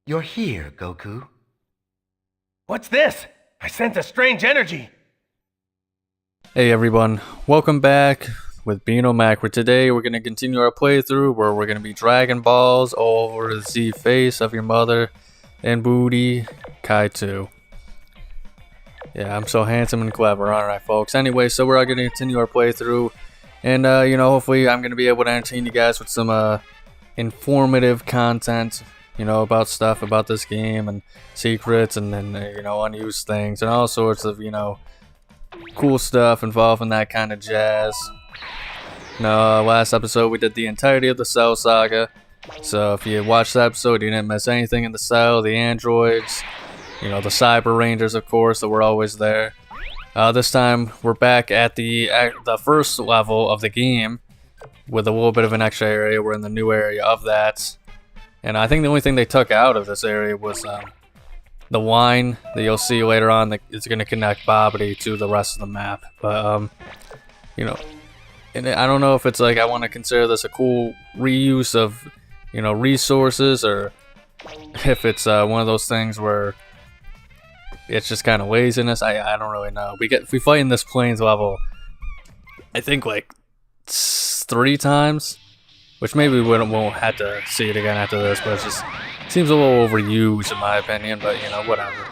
You're here, Goku. What's this? I sense a strange energy. Hey everyone, welcome back with Bino Mac, where today we're going to continue our playthrough where we're going to be Dragon Balls all over the Z face of your mother and booty Kai 2. Yeah, I'm so handsome and clever, aren't I, folks? Anyway, so we're going to continue our playthrough, and hopefully I'm going to be able to entertain you guys with some informative content, about stuff about this game and secrets and then unused things and all sorts of cool stuff involving that kind of jazz. Last episode we did the entirety of the Cell Saga, so if you watched that episode you didn't miss anything in the Cell, the androids, the Cyber Rangers, of course, that were always there. This time we're back at the first level of the game with a little bit of an extra area. We're in the new area of that. And I think the only thing they took out of this area was the line that you'll see later on that is going to connect Babidi to the rest of the map. But, and I don't know if it's like I want to consider this a cool reuse of, resources, or if it's one of those things where it's just kind of laziness. I don't really know. We fight in this plains level, I think like 3 times. Which maybe we won't have to see it again after this, but it just seems a little overused in my opinion, but whatever.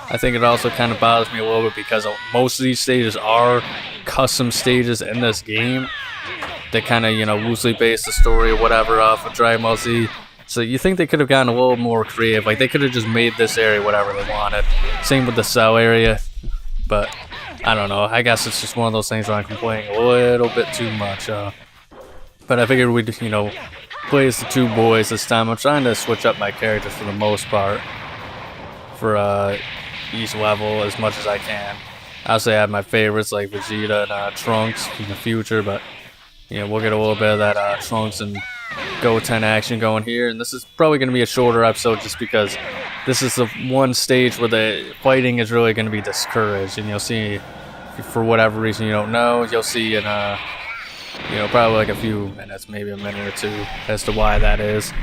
I think it also kind of bothers me a little bit because most of these stages are custom stages in this game that kind of, loosely base the story or whatever off of Dragon Ball Z. So you think they could have gotten a little more creative, like they could have just made this area whatever they wanted. Same with the Cell area, but I don't know, I guess it's just one of those things where I'm complaining a little bit too much. But I figured we'd, play as the 2 boys this time. I'm trying to switch up my characters for the most part for each level as much as I can. Obviously, I have my favorites like Vegeta and Trunks in the future, but we'll get a little bit of that Trunks and Goten action going here. And this is probably going to be a shorter episode just because this is the one stage where the fighting is really going to be discouraged. And you'll see, for whatever reason you don't know, you'll see in probably like a few minutes, maybe a minute or 2, as to why that is.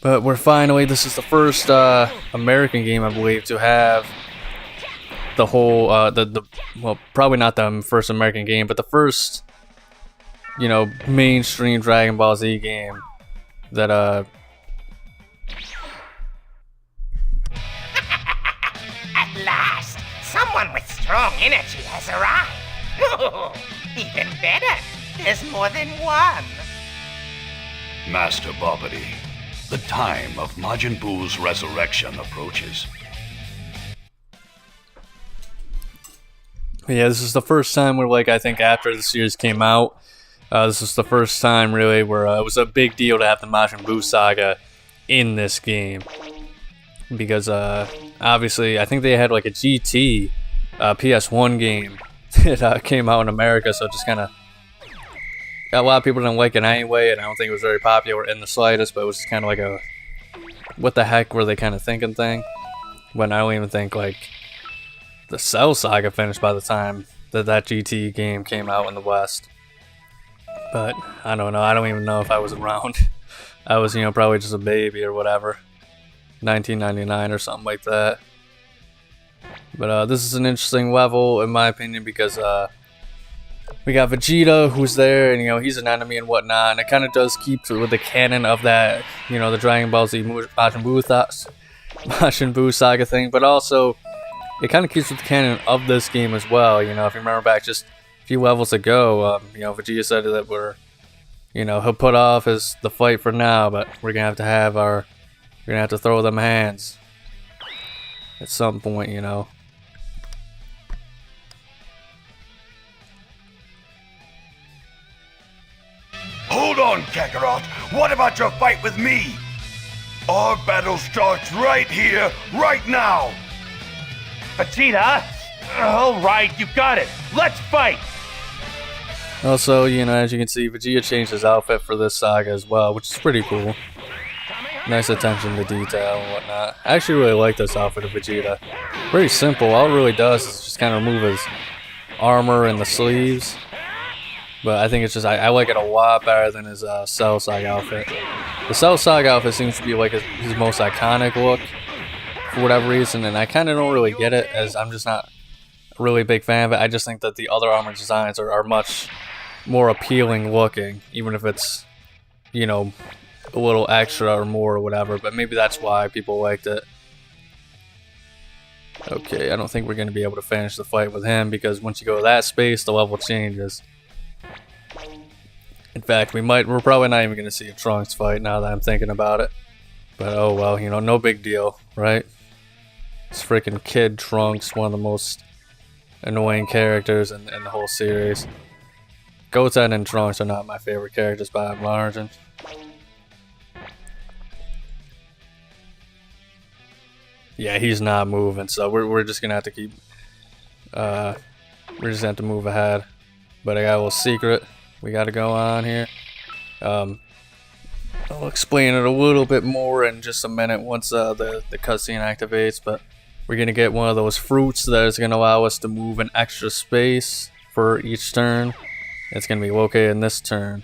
But this is the first American game, I believe, to have the whole, well, probably not the first American game, but the first, mainstream Dragon Ball Z game that, At last, someone with strong energy has arrived. Even better, there's more than one. Master Babidi, the time of Majin Buu's resurrection approaches. Yeah, this is the first time where, I think after the series came out, this was the first time really where it was a big deal to have the Majin Buu saga in this game. Because, obviously, I think they had like a GT PS1 game that came out in America, so it just kind of a lot of people didn't like it anyway, and I don't think it was very popular in the slightest, but it was just kind of like a what the heck were they kind of thinking thing. When I don't even think like the Cell Saga finished by the time that GT game came out in the West. But I don't know, I don't even know if I was around. I was, probably just a baby or whatever, 1999 or something like that. But this is an interesting level in my opinion because we got Vegeta who's there, and he's an enemy and whatnot, and it kind of does keep with the canon of that, the Dragon Ball Z Majin Buu saga thing, but also it kind of keeps with the canon of this game as well. If you remember back just a few levels ago, Vegeta said that he'll put off the fight for now, but we're gonna have to throw them hands at some point, Hold on, Kakarot. What about your fight with me? Our battle starts right here, right now. Vegeta? Alright, you got it. Let's fight! Also, as you can see, Vegeta changed his outfit for this saga as well, which is pretty cool. Nice attention to detail and whatnot. I actually really like this outfit of Vegeta. Very simple. All it really does is just kind of remove his armor and the sleeves. But I think it's just, I like it a lot better than his Cell Saga outfit. The Cell Saga outfit seems to be like his most iconic look for whatever reason, and I kind of don't really get it, as I'm just not a really big fan of it. I just think that the other armor designs are much more appealing looking, even if it's, you know, a little extra or more or whatever, but maybe that's why people liked it. Okay, I don't think we're going to be able to finish the fight with him, because once you go to that space, the level changes. In fact, we're probably not even going to see a Trunks fight now that I'm thinking about it. But oh well, you know, no big deal, right? This freaking kid Trunks, one of the most annoying characters in the whole series. Goten and Trunks are not my favorite characters by a margin. Yeah, he's not moving, so we're just gonna have to keep. We're just gonna have to move ahead. But I got a little secret we got to go on here. I'll explain it a little bit more in just a minute once the cutscene activates. But we're gonna get one of those fruits that is gonna allow us to move an extra space for each turn. It's gonna be located in this turn.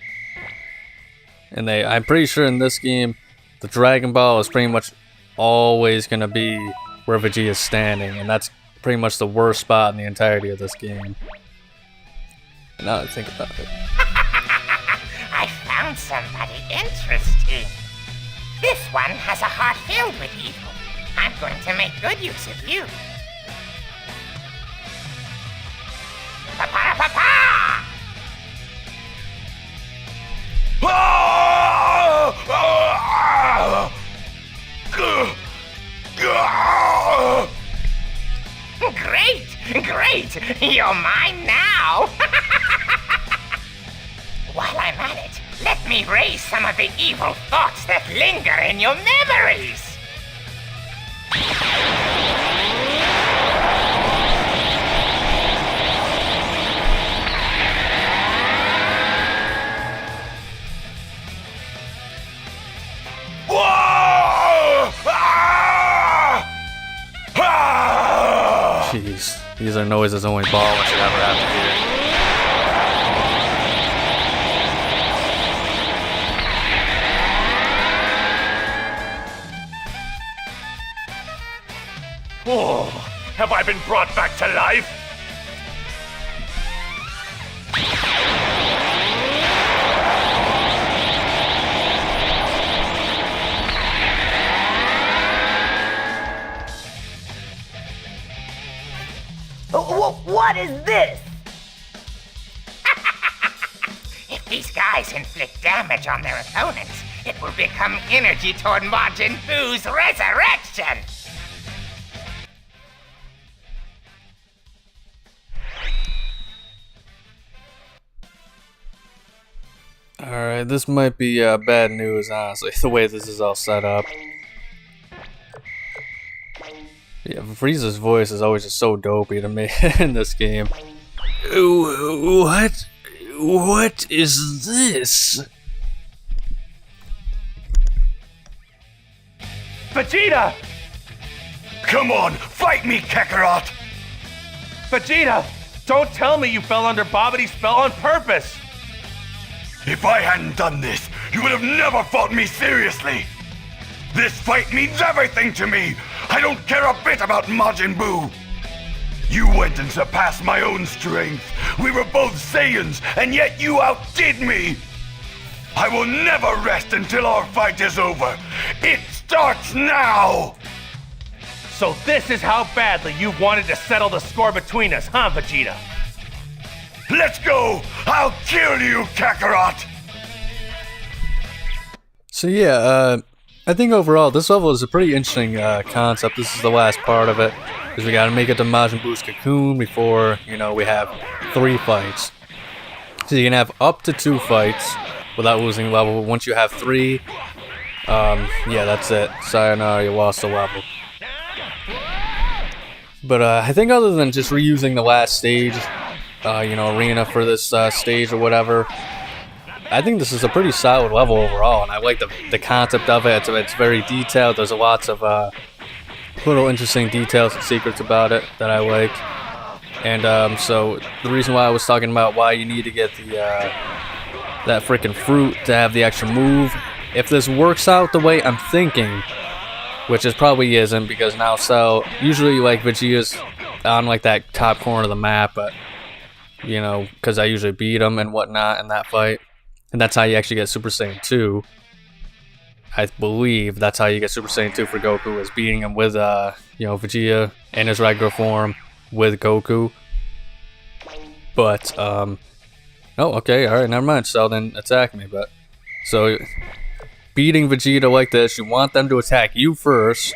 And I'm pretty sure in this game, the Dragon Ball is pretty much always gonna be where Vegeta is standing, and that's pretty much the worst spot in the entirety of this game. Now that I think about it. I found somebody interesting. This one has a heart filled with evil. I'm going to make good use of you. Pa-pa-pa-pa! Great! You're mine now! While I'm at it, let me raise some of the evil thoughts that linger in your memories! Jeez, these are noises only Baldwin should ever have to hear. Oh, have I been brought back to life? What is this? If these guys inflict damage on their opponents, it will become energy toward Majin Buu's resurrection! Alright, this might be bad news, honestly, the way this is all set up. Yeah, Frieza's voice is always just so dopey to me in this game. What? What is this? Vegeta! Come on, fight me, Kakarot! Vegeta! Don't tell me you fell under Babidi's spell on purpose! If I hadn't done this, you would have never fought me seriously! This fight means everything to me! I don't care a bit about Majin Buu! You went and surpassed my own strength! We were both Saiyans, and yet you outdid me! I will never rest until our fight is over! It starts now! So this is how badly you wanted to settle the score between us, huh, Vegeta? Let's go! I'll kill you, Kakarot! So yeah, I think overall this level is a pretty interesting concept. This is the last part of it, because we gotta make it to Majin Buu's cocoon before, you know, we have 3 fights. So you can have up to 2 fights without losing level, but once you have 3, yeah, that's it. Sayonara, you lost the level. But I think other than just reusing the last stage, you know, arena for this stage or whatever, I think this is a pretty solid level overall, and I like the concept of it. It's very detailed. There's lots of little interesting details and secrets about it that I like. And so the reason why I was talking about why you need to get the that freaking fruit to have the extra move, if this works out the way I'm thinking, which it probably isn't, because now Cell usually like Vegeta's on like that top corner of the map, but you know, because I usually beat him and whatnot in that fight. And that's how you actually get Super Saiyan 2. I believe that's how you get Super Saiyan 2 for Goku, is beating him with, you know, Vegeta in his regular form with Goku. But, oh, okay, alright, never mind. Cell didn't attack me, but... So, beating Vegeta like this, you want them to attack you first.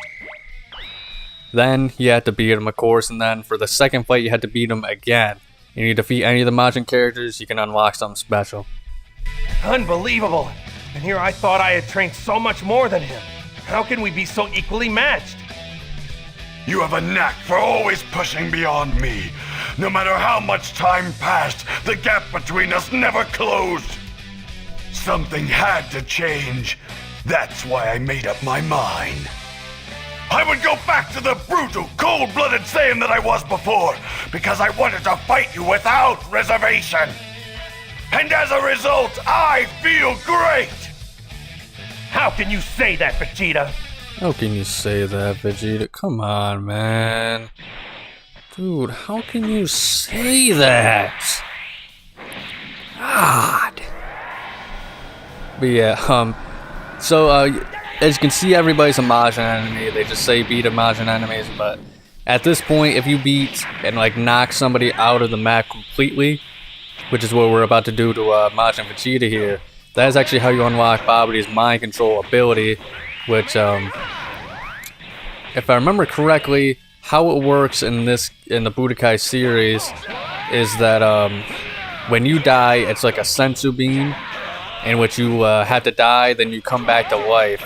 Then, you have to beat him, of course, and then for the second fight, you have to beat him again. You need to defeat any of the Majin characters, you can unlock something special. Unbelievable! And here I thought I had trained so much more than him. How can we be so equally matched? You have a knack for always pushing beyond me. No matter how much time passed, the gap between us never closed. Something had to change. That's why I made up my mind. I would go back to the brutal, cold-blooded Saiyan that I was before, because I wanted to fight you without reservation. And as a result, I feel great! How can you say that, Vegeta? How can you say that, Vegeta? Come on, man. Dude, how can you say that? God. But yeah, so, as you can see, everybody's a Majin enemy. They just say beat a Majin enemies, but at this point, if you beat and, like, knock somebody out of the map completely, which is what we're about to do to Majin Vegeta here, that is actually how you unlock Babidi's mind control ability, which, if I remember correctly, how it works in the Budokai series is that when you die, it's like a sensu beam, in which you have to die, then you come back to life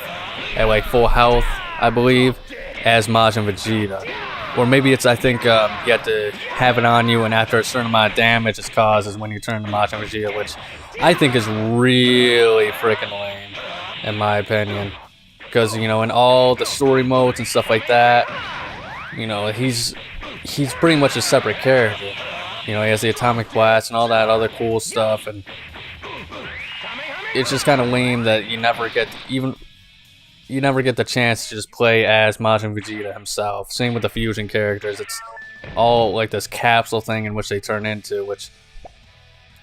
at like full health, I believe, as Majin Vegeta. Or maybe it's, I think, you have to have it on you, and after a certain amount of damage it's caused is when you turn to Majin Vegeta, which I think is really freaking lame, in my opinion. Because, you know, in all the story modes and stuff like that, you know, he's pretty much a separate character. You know, he has the atomic blast and all that other cool stuff, and it's just kind of lame that you never get the chance to just play as Majin Vegeta himself. Same with the fusion characters. It's all like this capsule thing in which they turn into, which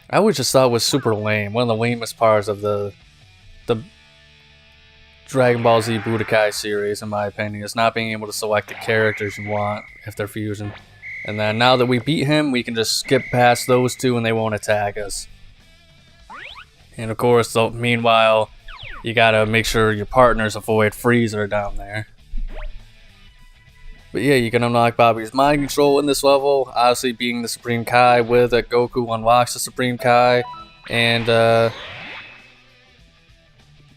I always just thought was super lame. One of the lamest parts of the Dragon Ball Z Budokai series, in my opinion, is not being able to select the characters you want if they're fusion. And then now that we beat him, we can just skip past those two and they won't attack us. And of course, meanwhile, you gotta make sure your partners avoid Freezer down there. But yeah, you can unlock Babidi's mind control in this level. Obviously, being the Supreme Kai with a Goku unlocks the Supreme Kai. And,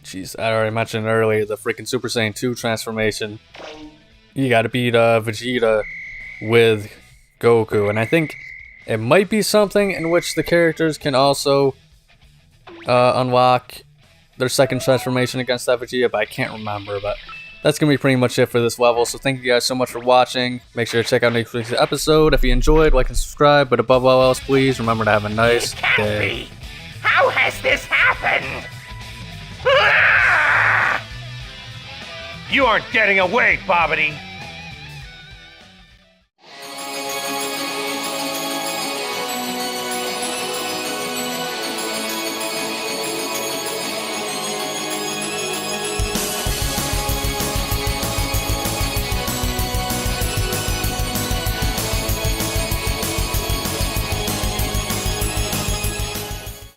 jeez, I already mentioned earlier, the freaking Super Saiyan 2 transformation. You gotta beat Vegeta with Goku. And I think it might be something in which the characters can also unlock their second transformation against that Vegeta, but I can't remember. But that's going to be pretty much it for this level. So thank you guys so much for watching. Make sure to check out next week's episode. If you enjoyed, like and subscribe. But above all else, please remember to have a nice day. How has this happened? You aren't getting away, Babidi!